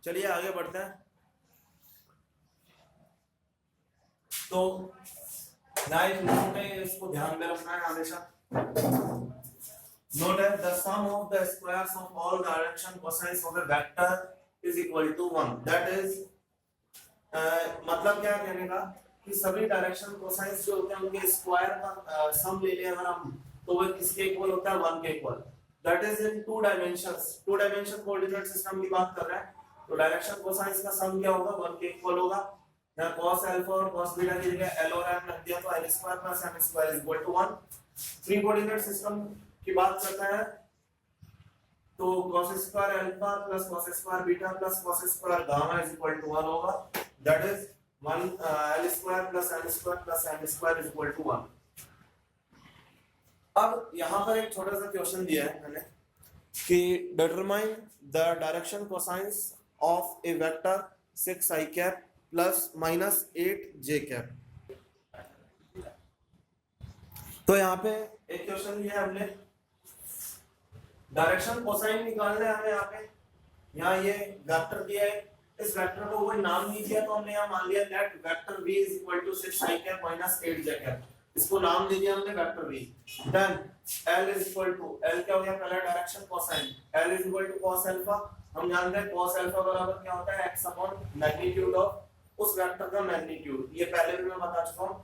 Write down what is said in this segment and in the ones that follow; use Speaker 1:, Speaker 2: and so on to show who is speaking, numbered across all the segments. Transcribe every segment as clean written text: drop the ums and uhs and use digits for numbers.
Speaker 1: चलिए आगे बढ़ते हैं। तो नाइस नोट है, इसको ध्यान में रखना है हमेशा। नोट है the sum of the squares of all direction cosines of a vector is equal to 1। That is मतलब क्या कहने का कि सभी डायरेक्शन कोसाइंस जो होते हैं उनके स्क्वायर का सम ले लें अगर हम, तो वो किसके इक्वल होता है, 1 के equal. That is in two dimensions, two dimension coordinate system की बात कर रहे हैं। तो डायरेक्शन कोसाइंस का सम क्या होगा, 1 के इक्वल होगा। यहाँ cos अल्फा और cos बीटा की जगह l और m रख दिया तो l square plus m square is equal to 1। Three coordinate system की बात करते हैं तो cos square alpha plus cos square beta plus cos square gamma is equal to 1 होगा। That is 1 l square plus m square plus m square is equal to 1। अब यहाँ पर एक छोटा सा क्वेश्चन दिया है मैंने कि determine the direction cosines of A vector 6i cap plus minus 8j cap. तो यहाँ पे एक क्वेश्चन लिया हमने, डायरेक्शन कोसाइन निकालना है हमें। यहाँ ये वेक्टर दिया है, इस वेक्टर को कोई नाम नहीं दिया तो हमने यहाँ मान लिया let vector v is equal to 6i cap minus 8j cap. इसको नाम दे दिया हमने vector v। Then l is equal to, l क्या हो गया, पहला direction cosine, l is equal to cos अल्फा। हम जानते हैं cos अल्फा बराबर क्या होता है, x अपॉन मैग्नीट्यूड ऑफ उस वेक्टर का मैग्नीट्यूड। ये पहले भी मैं बता चुका हूं।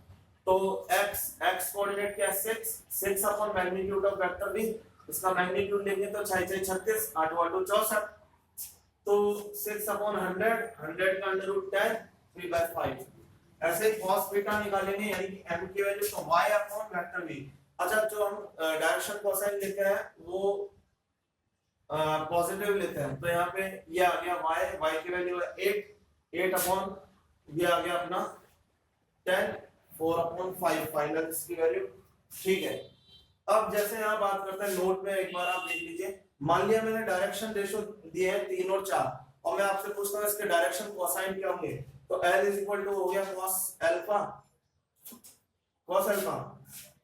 Speaker 1: तो x कोऑर्डिनेट क्या है, 6 upon magnitude of vector v। इसका मैग्नीट्यूड लेंगे तो 6 6 36, 8 8 64। तो 6 अपॉन 100 का अंडर रूट 10, 3/5। ऐसे ही cos बीटा निकालेंगे यानी कि m की वैल्यू तो y अपॉन वेक्टर v। अच्छा, जो हम डायरेक्शन कोसाइन लेते हैं वो पॉजिटिव लेते हैं, तो यहाँ पे ये आ गया y की वैल्यू है 8 अपॉन ये आ गया अपना 10, 4 अपॉन 5 फाइनल इसकी वैल्यू। ठीक है, अब जैसे यहाँ बात करते हैं नोट में, एक बार आप देख लीजिए। मान लिया मैंने डायरेक्शन रेशियो दिए हैं 3 और 4 और मैं आपसे पूछता हूँ इसके डायरेक्शन कोसाइन क्या होंगे। तो l इज इक्वल टू हो गया cos अल्फा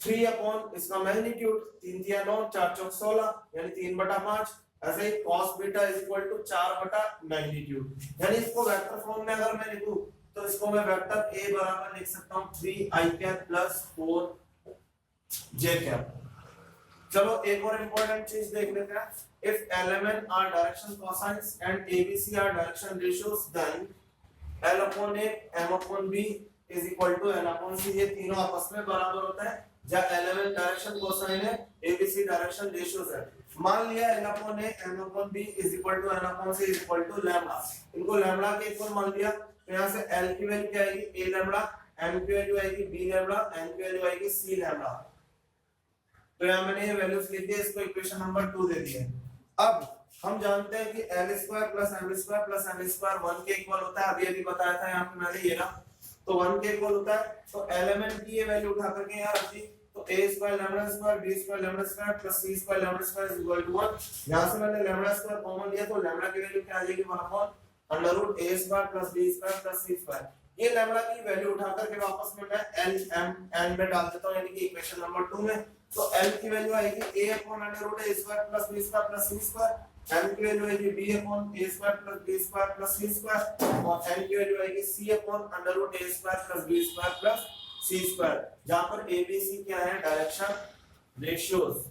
Speaker 1: 3 अपॉन इसका मैग्नीट्यूड 3 3 9 4 4 16 यानी 3/5। ऐसे ही cos beta is equal to 4 magnitude. यानी इसको वेक्टर फॉर्म में अगर मैं लिखूं तो इसको मैं वेक्टर a बराबर लिख सकता हूं 3i cap plus 4j cap. चलो एक और इंपॉर्टेंट चीज देख लेते हैं। If LMN are direction cosines and ABC are direction ratios then L upon a m upon b is equal to n upon c। ये तीनों आपस में बराबर होता है जब LMN डायरेक्शन कोसाइन है, ABC डायरेक्शन रेशियोज है। मान लिया L upon a m upon b is equal to n upon c is equal to lambda. इनको लैम्डा के इक्वल मान लिया तो यहाँ से L की वैल्यू क्या आएगी, a लैम्डा, m की वैल्यू आएगी b लैम्डा, n की वैल्यू आएगी c लैम्डा। तो यहाँ मैंने ये वैल्यूज लिख दी, इसको इक्वेशन नंबर 2 दे दी है। अब हम जानते हैं कि l square plus m square plus n square 1 के इक्वल होता है। अभी अभी बताया था यहाँ पे मैंने, ये ना, तो 1 के इक्वल होता है। तो LMN की ये वैल्यू उठा करके यहाँ रख दी, तो a square lambda square b square lambda square plus c square lambda square is equal to 1। यहाँ से मैंने लैम्डा स्क्वायर कॉमन लिया तो लैम्डा की वैल्यू क्या आ जाएगी, 1 upon under root a square plus b square plus c square. ये लैम्डा की वैल्यू उठा करके वापस में मैं l m n में डाल देता हूँ यानी कि इक्वेशन नंबर 2 में। तो l की वैल्यू आएगी a upon under root a square plus b square plus c square, m की वैल्यू आएगी b upon a square plus b square plus c square और n की वैल्यू आएगी c upon under root a square plus b square plus c square. जहां पर a b c क्या है, direction ratios.